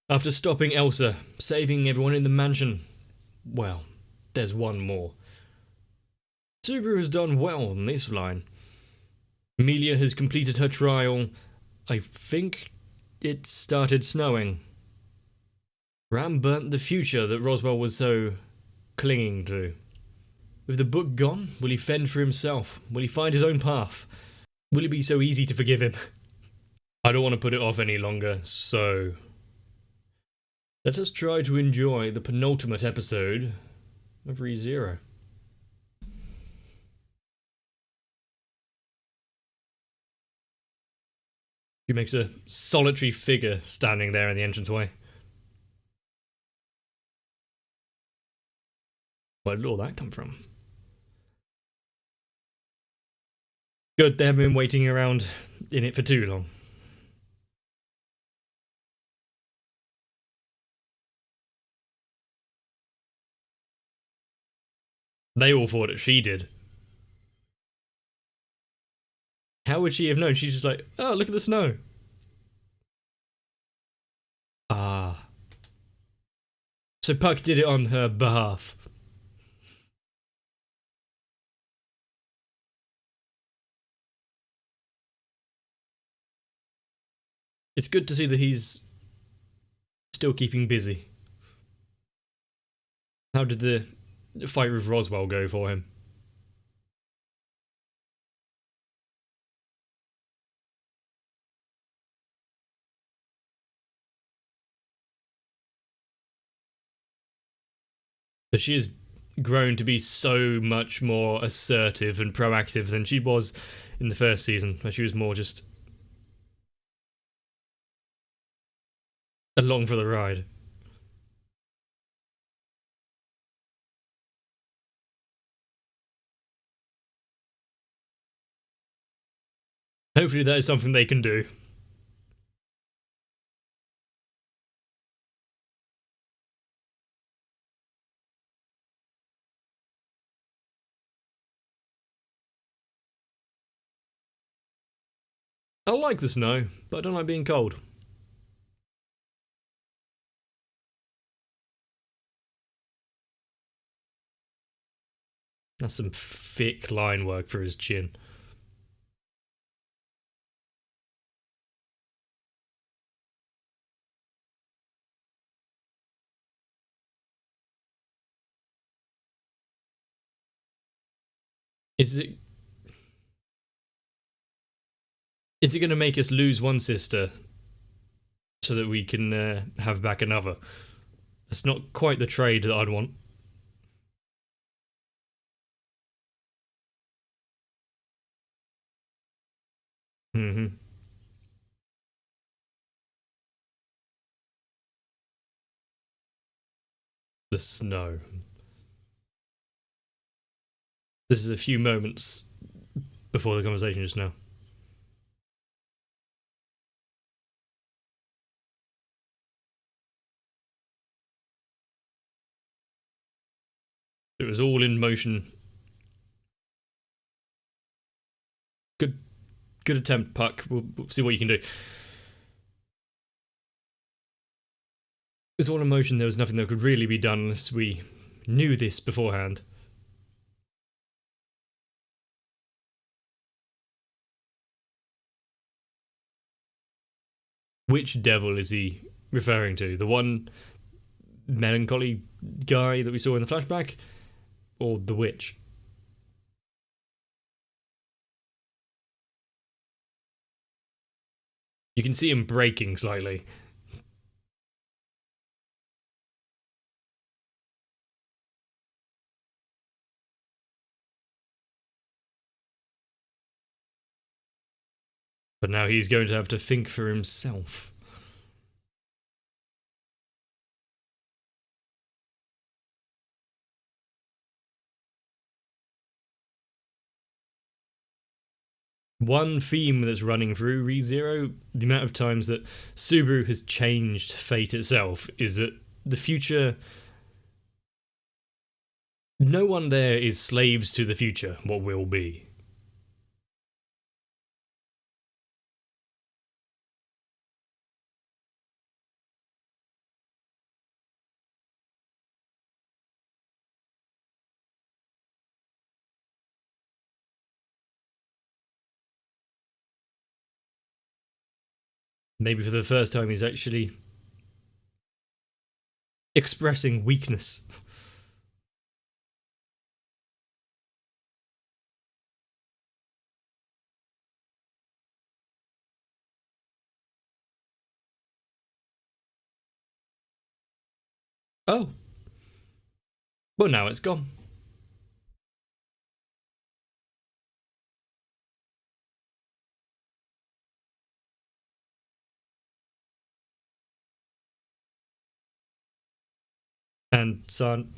After stopping Elsa, saving everyone in the mansion, well, there's one more. Subaru has done well on this line. Amelia has completed her trial. I think it started snowing. Ram burnt the future that Roswell was so clinging to. With the book gone, will he fend for himself? Will he find his own path? Will it be so easy to forgive him? I don't want to put it off any longer, so let us try to enjoy the penultimate episode of ReZero. He makes a solitary figure standing there in the entranceway. Where did all that come from? Good, they haven't been waiting around in it for too long. They all thought that she did. How would she have known? She's just like, oh, look at the snow. Ah. So Puck did it on her behalf. It's good to see that he's still keeping busy. How did the fight with Roswell go for him? But she has grown to be so much more assertive and proactive than she was in the first season, where she was more just along for the ride. Hopefully that is something they can do. I like the snow, but I don't like being cold. That's some thick line work for his chin. Is it going to make us lose one sister so that we can have back another? That's not quite the trade that I'd want. Mm-hmm. The snow. This is a few moments before the conversation just now. It was all in motion. Good, good attempt, Puck. We'll see what you can do. It was all in motion. There was nothing that could really be done unless we knew this beforehand. Which devil is he referring to? The one melancholy guy that we saw in the flashback? Or the witch? You can see him breaking slightly. But now he's going to have to think for himself. One theme that's running through ReZero, the amount of times that Subaru has changed fate itself, is that the future. No one there is slaves to the future, what will be. Maybe for the first time he's actually expressing weakness. Oh. Well, now it's gone. And son.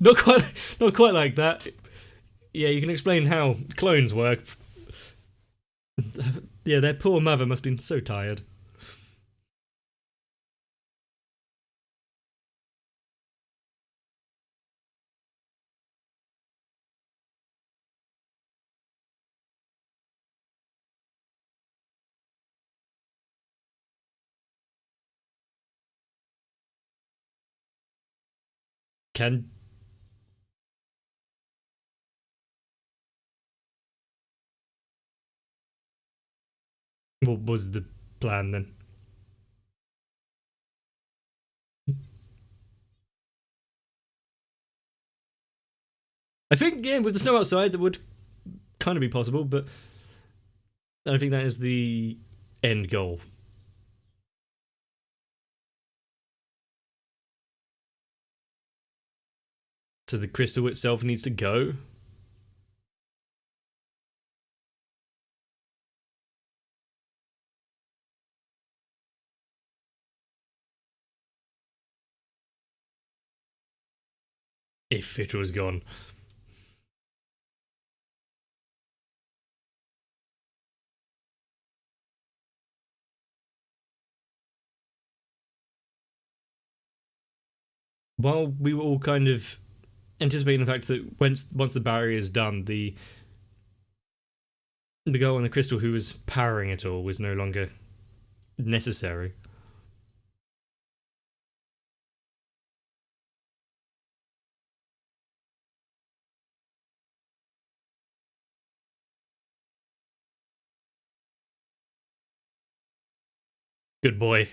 not quite, not quite like that. Yeah, you can explain how clones work. Yeah, their poor mother must have been so tired. Can what was the plan then? I think yeah, with the snow outside, that would kind of be possible, but I don't think that is the end goal. So the crystal itself needs to go. If it was gone. While we were all kind of anticipating the fact that once the barrier is done, the girl on the crystal who was powering it all was no longer necessary. Good boy.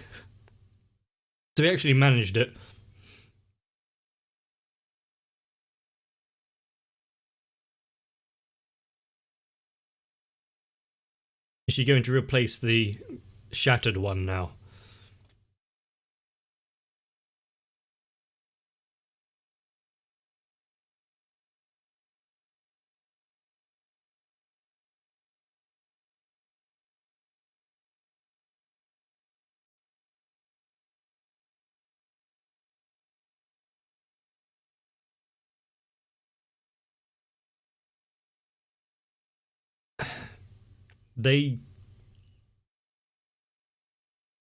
So he actually managed it. Is she going to replace the shattered one now? They.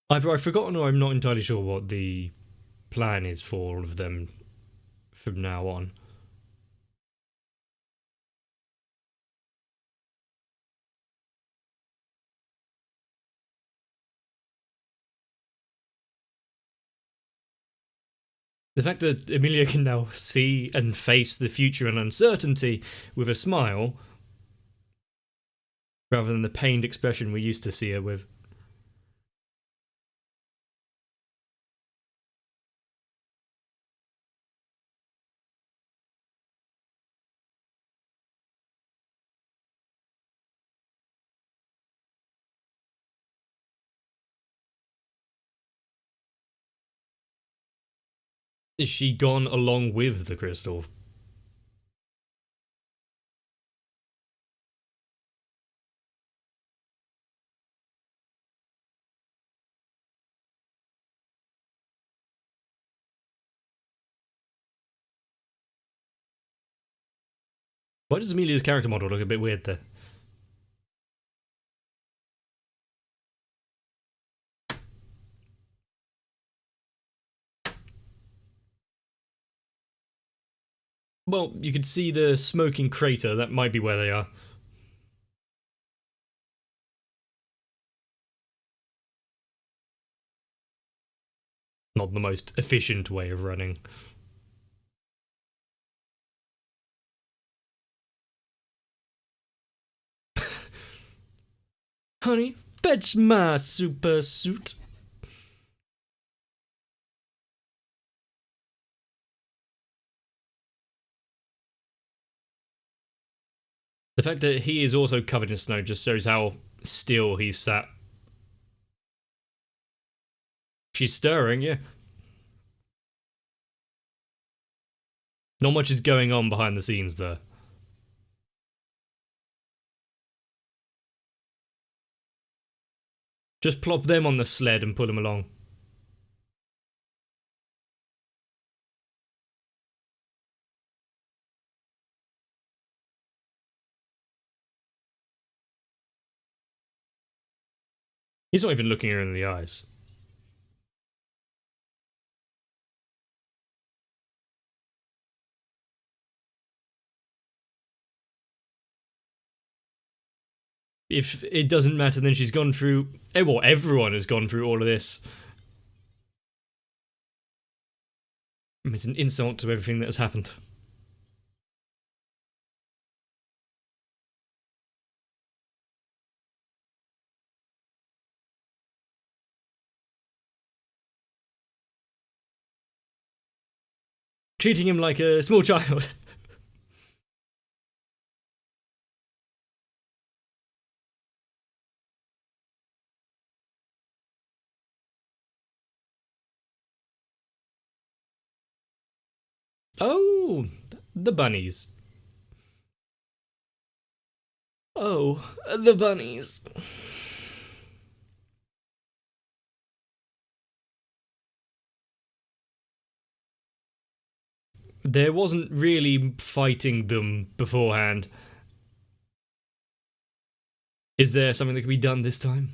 I've forgotten, or I'm not entirely sure what the plan is for all of them from now on. The fact that Emilia can now see and face the future and uncertainty with a smile, rather than the pained expression we used to see her with. Is she gone along with the crystal? Why does Emilia's character model look a bit weird there? Well, you could see the smoking crater. That might be where they are. not the most efficient way of running. Honey, fetch my super suit. The fact that he is also covered in snow just shows how still he's sat. She's stirring, yeah. Not much is going on behind the scenes there. Just plop them on the sled and pull them along. He's not even looking her in the eyes. If it doesn't matter, then she's gone through... Well, everyone has gone through all of this. It's an insult to everything that has happened. Treating him like a small child. Oh, the bunnies. Oh, the bunnies. There wasn't really fighting them beforehand. Is there something that can be done this time?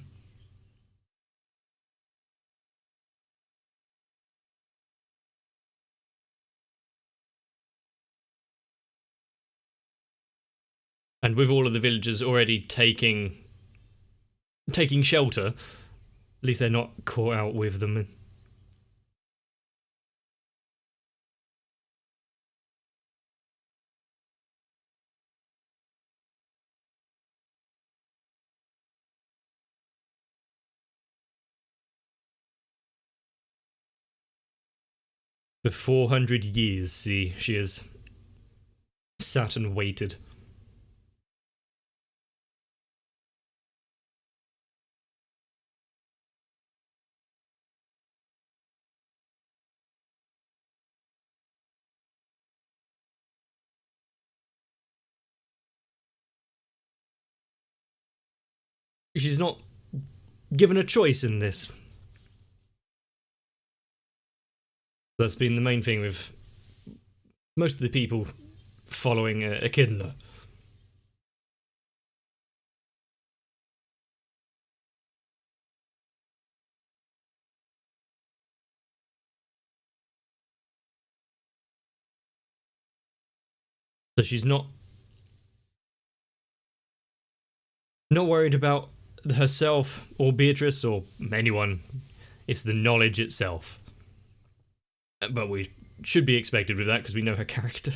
And with all of the villagers already taking shelter, at least they're not caught out with them. For 400 years, see, she has sat and waited. She's not given a choice in this. That's been the main thing with most of the people following Echidna. So she's not worried about herself or Beatrice or anyone. It's the knowledge itself. But we should be expected with that because we know her character.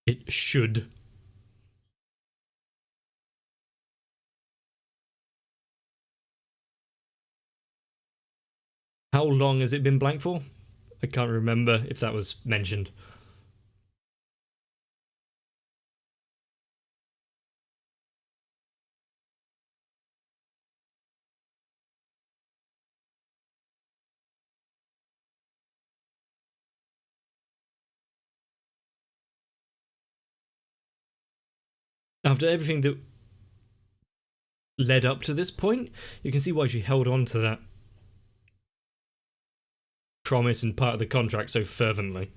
It should. How long has it been blank for? I can't remember if that was mentioned. After everything that led up to this point, you can see why she held on to that promise and part of the contract so fervently.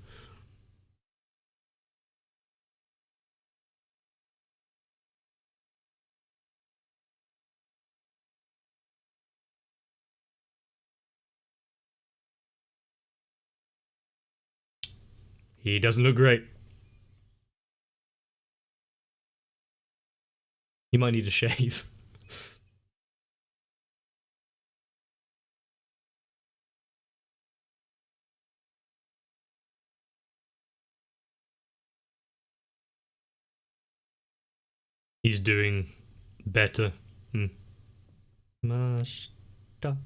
He doesn't look great. You might need a shave. He's doing better. Mashita.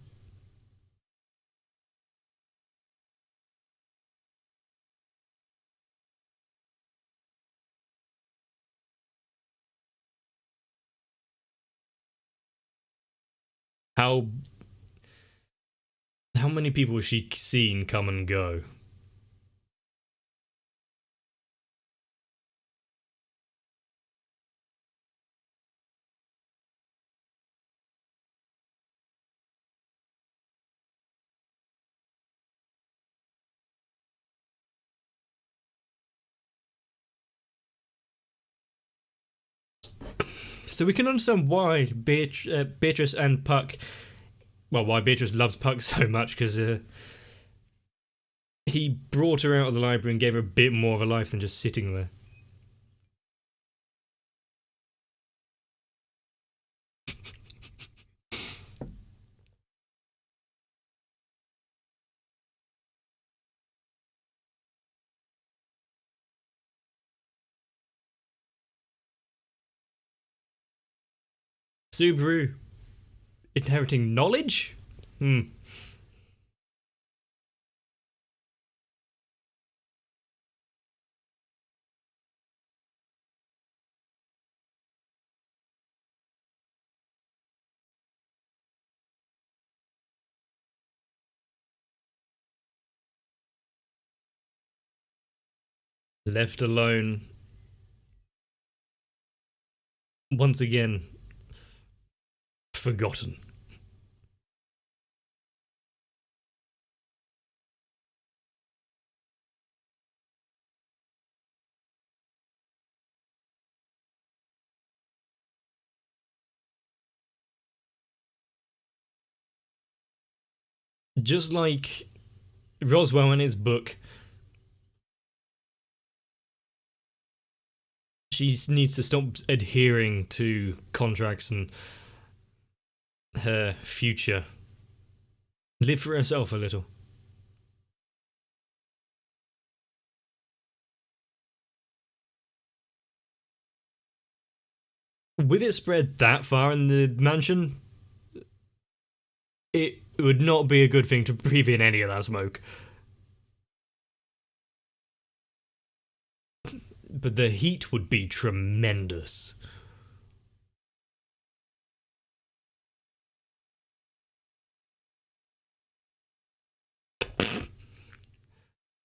How how many people has she seen come and go? So we can understand why Beatrice and Puck, well, why Beatrice loves Puck so much, because he brought her out of the library and gave her a bit more of a life than just sitting there. Subaru inheriting knowledge? Left alone. Once again, forgotten. Just like Roswell in his book, she needs to stop adhering to contracts and her future. Live for herself a little. With it spread that far in the mansion, it would not be a good thing to breathe in any of that smoke. But the heat would be tremendous.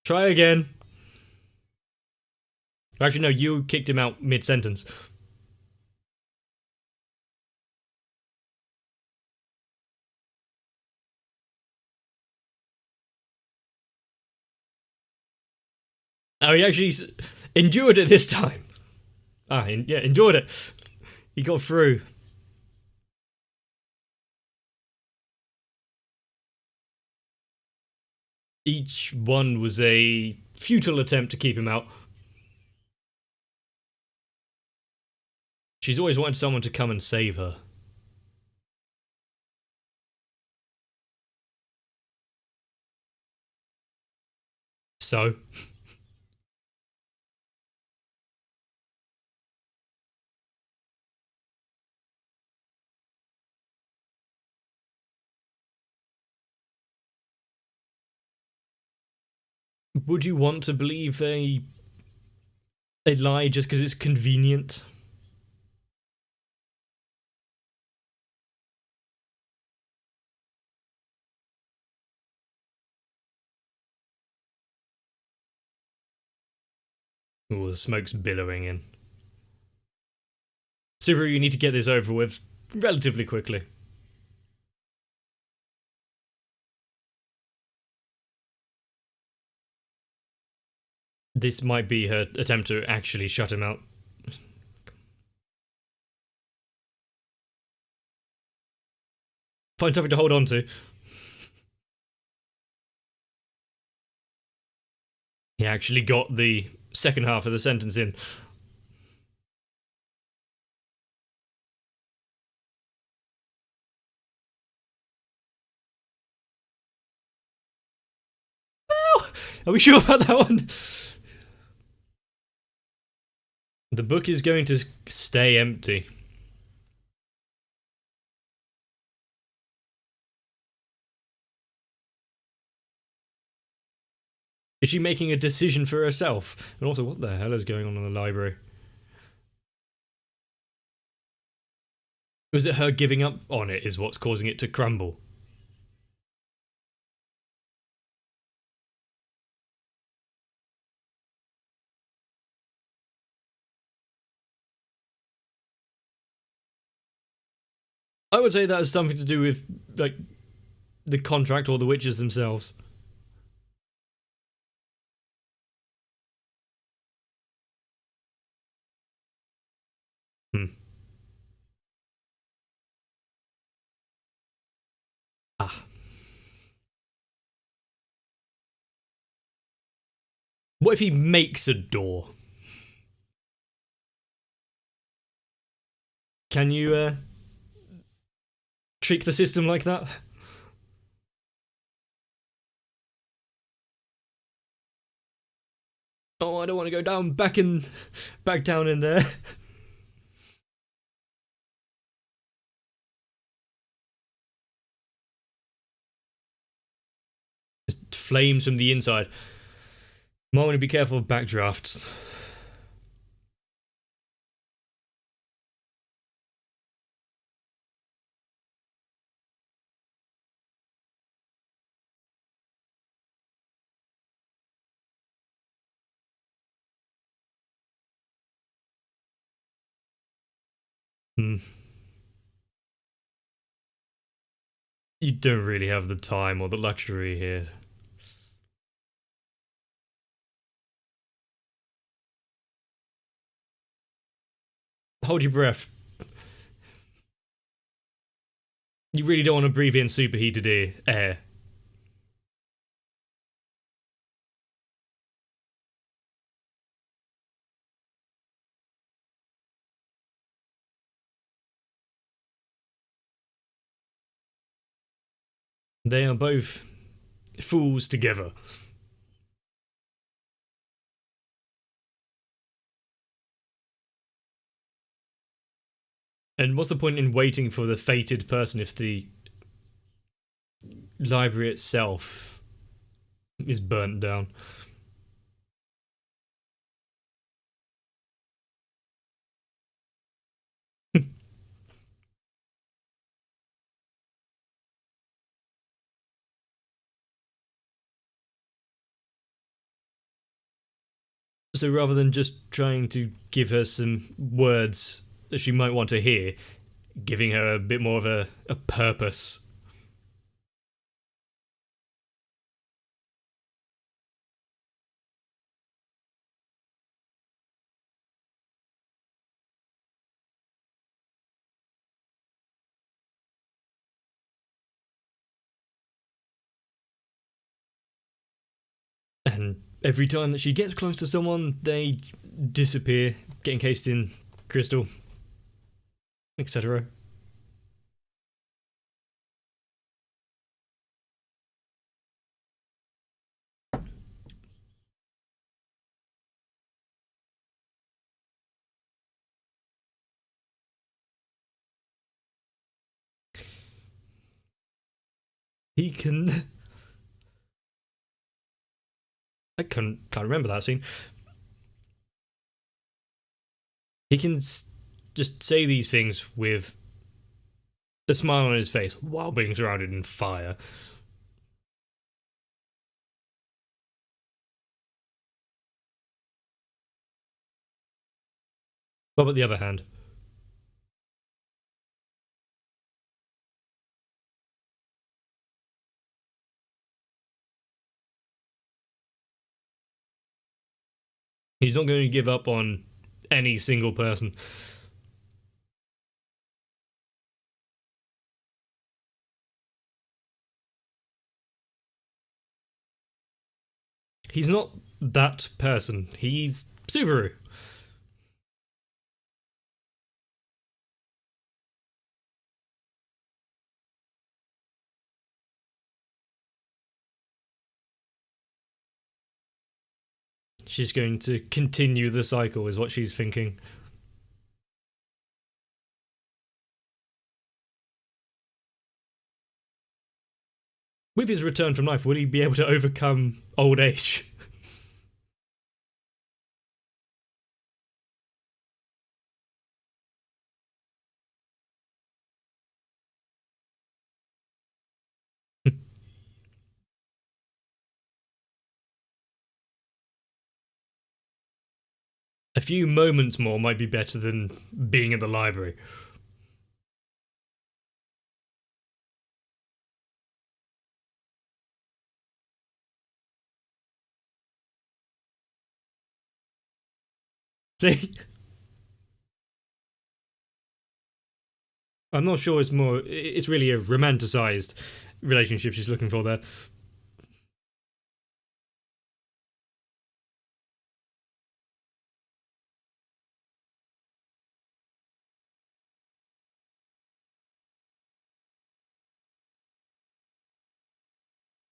Try again. Actually, no, you kicked him out mid-sentence. Oh, he actually endured it this time. Yeah, endured it. He got through. Each one was a futile attempt to keep him out. She's always wanted someone to come and save her. So? Would you want to believe a lie just because it's convenient? Oh, the smoke's billowing in. Subaru, you need to get this over with relatively quickly. This might be her attempt to actually shut him out. Find something to hold on to. He actually got the second half of the sentence in. Are we sure about that one? The book is going to stay empty. Is she making a decision for herself? And also, what the hell is going on in the library? Was it her giving up on it is what's causing it to crumble? I would say that has something to do with, like, the contract or the witches themselves. Hmm. Ah. What if he makes a door? Can you, trick the system like that? Oh, I don't want to go down back down in there. Just flames from the inside. Might want to be careful of backdrafts. Hmm. You don't really have the time or the luxury here. Hold your breath. You really don't want to breathe in superheated air. They are both fools together. And what's the point in waiting for the fated person if the library itself is burnt down? So rather than just trying to give her some words that she might want to hear, giving her a bit more of a purpose. And every time that she gets close to someone, they disappear, get encased in crystal, etc. He can. I can't remember that scene. He can just say these things with a smile on his face while being surrounded in fire. What about the other hand? He's not going to give up on any single person. He's not that person. He's Subaru. She's going to continue the cycle, is what she's thinking. With his return from life, will he be able to overcome old age? A few moments more might be better than being in the library. See? I'm not sure it's really a romanticized relationship she's looking for there.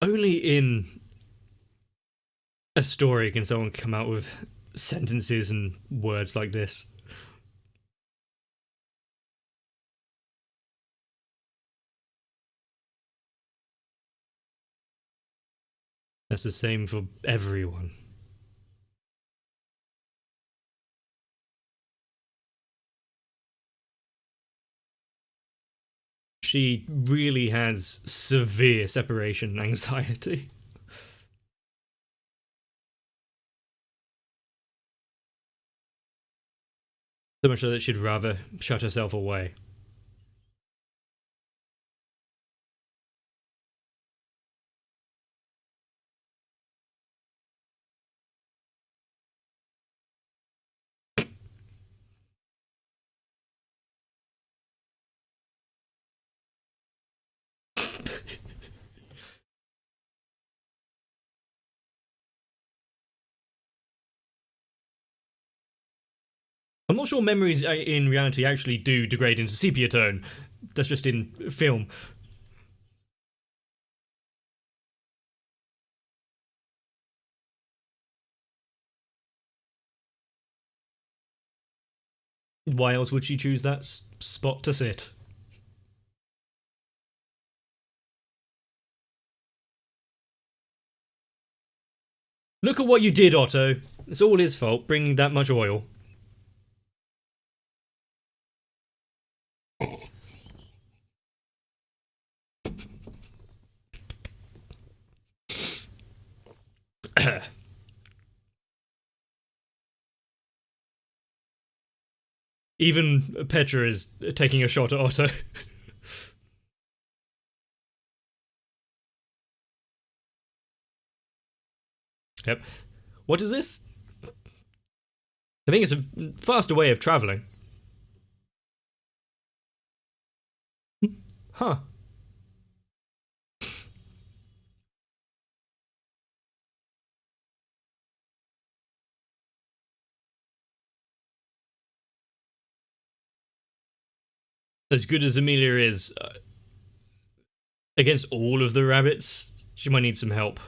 Only in a story can someone come out with sentences and words like this. That's the same for everyone. She really has severe separation anxiety. So much so that she'd rather shut herself away. I'm not sure memories in reality actually do degrade into sepia tone. That's just in film. Why else would she choose that spot to sit? Look at what you did, Otto. It's all his fault, bringing that much oil. Even Petra is taking a shot at Otto. Yep. What is this? I think it's a faster way of travelling. Huh. As good as Amelia is, against all of the rabbits, she might need some help.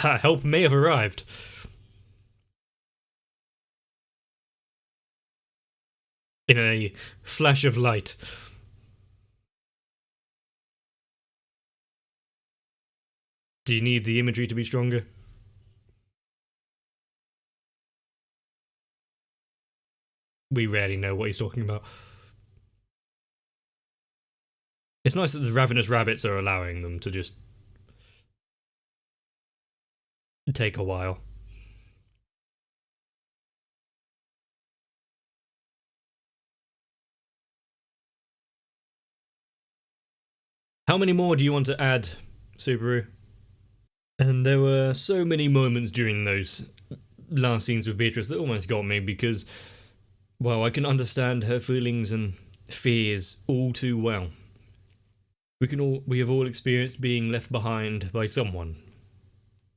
That help may have arrived. In a flash of light. Do you need the imagery to be stronger? We rarely know what he's talking about. It's nice that the ravenous rabbits are allowing them to just take a while. How many more do you want to add, Subaru? And there were so many moments during those last scenes with Beatrice that almost got me because, well, I can understand her feelings and fears all too well. We have all experienced being left behind by someone,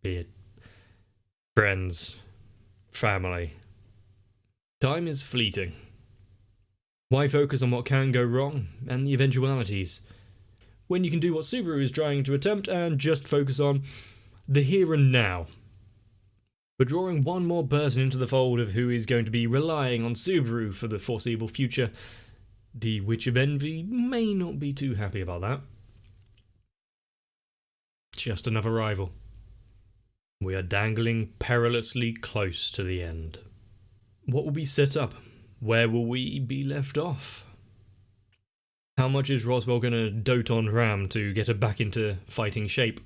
be it friends, family, Time is fleeting. Why focus on what can go wrong and the eventualities, when you can do what Subaru is trying to attempt and just focus on the here and now? But drawing one more person into the fold of who is going to be relying on Subaru for the foreseeable future, the Witch of Envy may not be too happy about that. Just another rival. We are dangling perilously close to the end. What will be set up? Where will we be left off? How much is Roswell going to dote on Ram to get her back into fighting shape?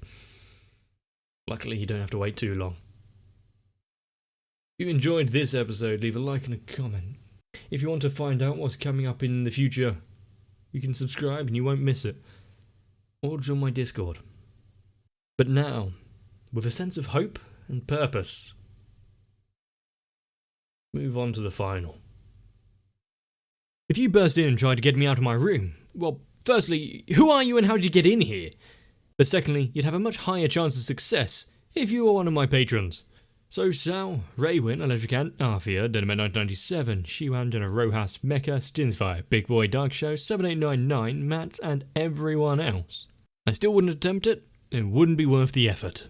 Luckily, you don't have to wait too long. If you enjoyed this episode, leave a like and a comment. If you want to find out what's coming up in the future, you can subscribe and you won't miss it. Or join my Discord. But now, with a sense of hope and purpose, move on to the final. If you burst in and tried to get me out of my room, well, firstly, who are you and how did you get in here? But secondly, you'd have a much higher chance of success if you were one of my patrons. So Sal, Raywin, Electricant, Arthea, Dynamite 1997, Shiwan, Jenna Rojas, Mecha, Stinsfire, Big Boy Dark Show, 7899, Matt, and everyone else. I still wouldn't attempt it. It wouldn't be worth the effort.